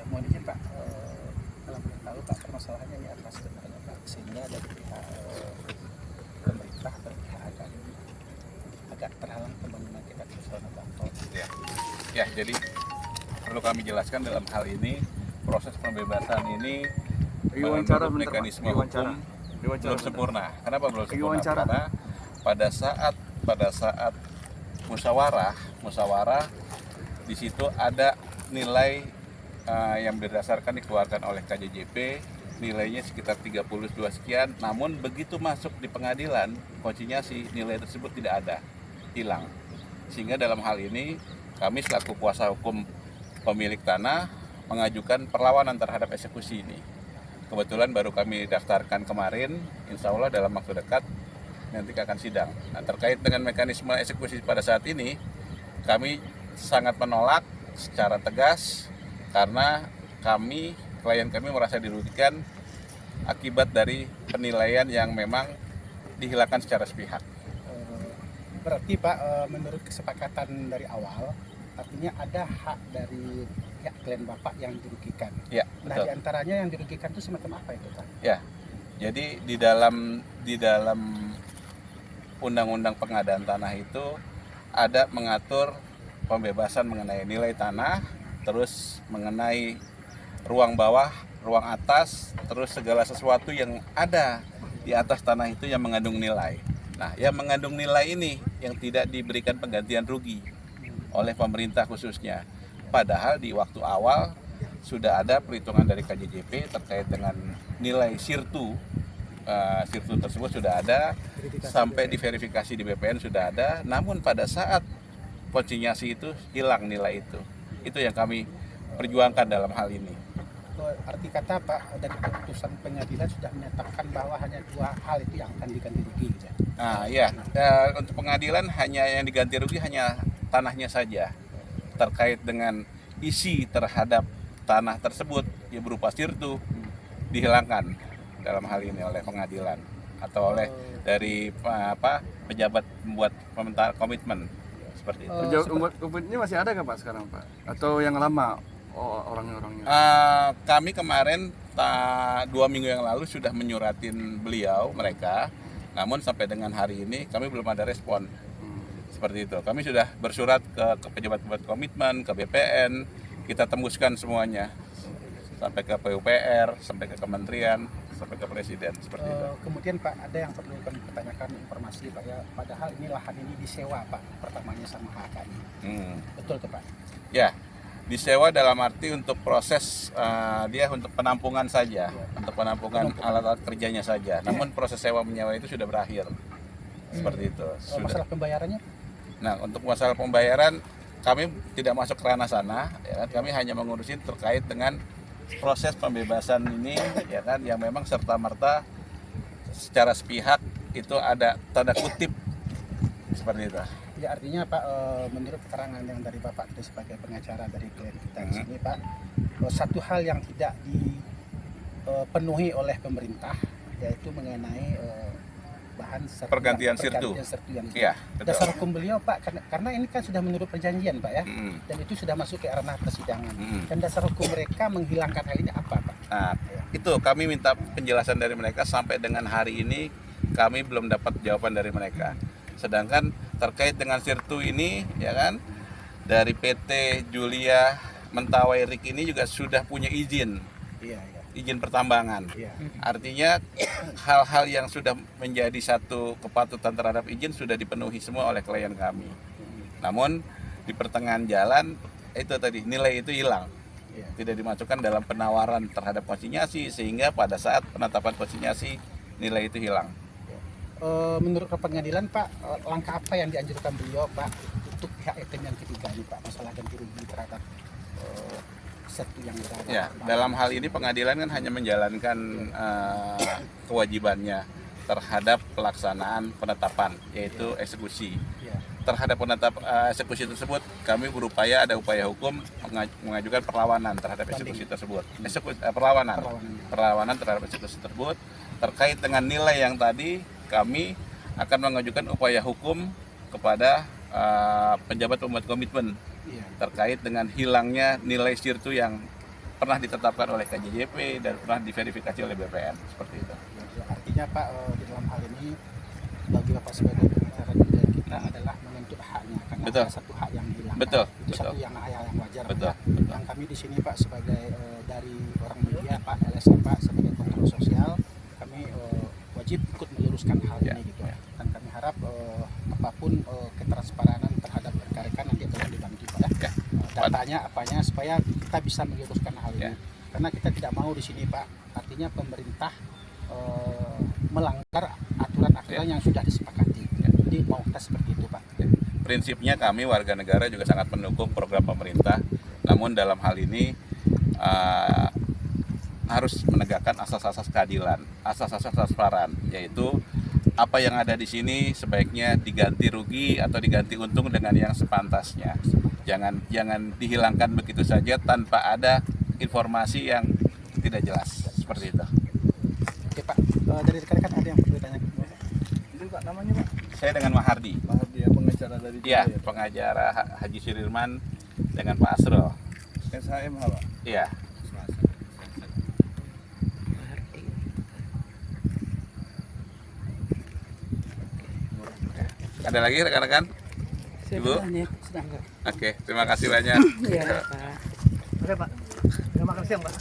mohon izin Pak, kalau boleh tahu Pak, permasalahannya ini apa sebenarnya Pak, sehingga dari pihak pemerintah atau pihak agama agak terhalang pembangunan kita di Novanto. Ya, jadi perlu kami jelaskan dalam hal ini proses pembebasan ini menurut mekanisme hukum belum sempurna. Kenapa belum sempurna? Karena pada saat musyawarah di situ ada nilai yang berdasarkan dikeluarkan oleh KJJP, nilainya sekitar 32 sekian, namun begitu masuk di pengadilan konsinyasi nilai tersebut tidak ada, hilang. Sehingga dalam hal ini kami selaku kuasa hukum pemilik tanah mengajukan perlawanan terhadap eksekusi ini. Kebetulan baru kami daftarkan kemarin, insya Allah dalam waktu dekat nanti akan sidang. Nah, terkait dengan mekanisme eksekusi pada saat ini, kami sangat menolak secara tegas karena klien kami merasa dirugikan akibat dari penilaian yang memang dihilangkan secara sepihak. Berarti Pak, menurut kesepakatan dari awal, artinya ada hak dari pihak klien Bapak yang dirugikan. Ya, nah, betul. diantaranya yang dirugikan itu semacam apa itu Pak? Ya, jadi di dalam undang-undang pengadaan tanah itu ada mengatur pembebasan mengenai nilai tanah, terus mengenai ruang bawah, ruang atas, terus segala sesuatu yang ada di atas tanah itu yang mengandung nilai. Nah, yang mengandung nilai ini yang tidak diberikan penggantian rugi oleh pemerintah khususnya. Padahal di waktu awal sudah ada perhitungan dari KJJP terkait dengan nilai sirtu. Sirtu tersebut sudah ada, sampai diverifikasi di BPN sudah ada, namun pada saat konsinyasi itu hilang nilai itu. Itu yang kami perjuangkan dalam hal ini. Arti kata Pak, dari keputusan pengadilan sudah menyatakan bahwa hanya dua hal itu yang akan diganti rugi gitu. Nah, ya, untuk pengadilan hanya yang diganti rugi hanya tanahnya saja. Terkait dengan isi terhadap tanah tersebut yang berupa sirtu dihilangkan dalam hal ini oleh pengadilan atau oleh dari pejabat membuat komitmen seperti itu. Pejabat membuat komitmennya masih ada nggak Pak sekarang Pak? Atau yang lama orangnya? Kami kemarin 2 minggu yang lalu sudah menyuratin mereka, namun sampai dengan hari ini kami belum ada respon. Seperti itu. Kami sudah bersurat ke pejabat komitmen, ke BPN, kita tembuskan semuanya sampai ke PUPR, sampai ke kementerian, sampai ke presiden, seperti itu. Kemudian Pak, ada yang perlu kami pertanyakan informasi Pak ya, padahal ini lahan ini disewa Pak, pertamanya sama HKI. Betul tuh Pak? Ya, disewa dalam arti untuk proses dia untuk penampungan saja, untuk penampungan alat-alat kerjanya saja. Namun proses sewa menyewa itu sudah berakhir, seperti itu. Masalah pembayarannya? Nah, untuk masalah pembayaran kami tidak masuk ke ranah sana, ya kan? Kami hanya mengurusin terkait dengan proses pembebasan ini, ya kan, yang memang serta-merta secara sepihak itu ada tanda kutip seperti itu. Ya, artinya Pak, menurut keterangan yang dari Bapak sebagai pengacara dari klien kita di sini Pak, satu hal yang tidak dipenuhi oleh pemerintah yaitu mengenai bahan pergantian sirtu yang ya, dasar hukum beliau Pak, karena ini kan sudah menurut perjanjian Pak ya, dan itu sudah masuk ke ranah persidangan, dan dasar hukum mereka menghilangkan hal ini apa Pak? Nah, itu kami minta penjelasan dari mereka, sampai dengan hari ini kami belum dapat jawaban dari mereka. Sedangkan terkait dengan sirtu ini, ya kan, dari PT Julia Mentawai Rik ini juga sudah punya izin. Izin pertambangan. Artinya hal-hal yang sudah menjadi satu kepatutan terhadap izin sudah dipenuhi semua oleh klien kami. Namun di pertengahan jalan itu tadi nilai itu hilang. Tidak dimasukkan dalam penawaran terhadap konsinyasi, sehingga pada saat penetapan konsinyasi nilai itu hilang. Menurut pengadilan Pak, langkah apa yang dianjurkan beliau Pak untuk pihak item yang ketiga ini Pak, masalah ganti rugi terhadap satu yang berada? Ya, dalam hal ini pengadilan kan hanya menjalankan kewajibannya terhadap pelaksanaan penetapan, yaitu eksekusi. Terhadap eksekusi tersebut, kami berupaya, ada upaya hukum mengajukan perlawanan terhadap eksekusi tersebut. Perlawanan terhadap eksekusi tersebut. Terkait dengan nilai yang tadi, kami akan mengajukan upaya hukum kepada pejabat pembuat komitmen terkait dengan hilangnya nilai sirtu yang pernah ditetapkan oleh KJJP dan pernah diverifikasi oleh BPN seperti itu. Ya, artinya Pak, di dalam hal ini bagi Bapak sebagai pengacara klien kita adalah menuntut haknya karena Betul. ada satu hak yang hilang. Betul, Itu betul. satu yang wajar. Betul, Pak. betul. Yang kami di sini Pak sebagai dari orang media Pak, LSM Pak sebagai kontrol sosial, kami wajib ikut meluruskan hal Ya, ini gitu. ya. Dan kami harap apapun keterasparanan terhadap rekan-rekan nanti tolong dibantu Pak ya. Ya. Datanya apanya supaya kita bisa meluruskan hal ini. Ya. Karena kita tidak mau di sini Pak, artinya pemerintah melanggar aturan-aturan yang sudah disepakati. Jadi mau kita seperti itu Pak. Prinsipnya kami warga negara juga sangat mendukung program pemerintah, namun dalam hal ini harus menegakkan asas-asas keadilan, asas-asas transparan, yaitu apa yang ada di sini sebaiknya diganti rugi atau diganti untung dengan yang sepantasnya. Jangan dihilangkan begitu saja tanpa ada informasi yang tidak jelas seperti itu. Oke Pak, dari rekan-rekan ada yang perlu ditanyakan? Mungkin Pak namanya Pak? Saya dengan Mahardi, Pak Hardi yang pengacara dari ya, Jaya, Pak. pengacara Haji Sudirman dengan Pak Asrul. SHM Pak. Iya. Ada lagi rekan-rekan? Ibu? Sudah enggak? Oke, terima kasih banyak. Iya, Pak. Oke Pak. Terima kasih Pak.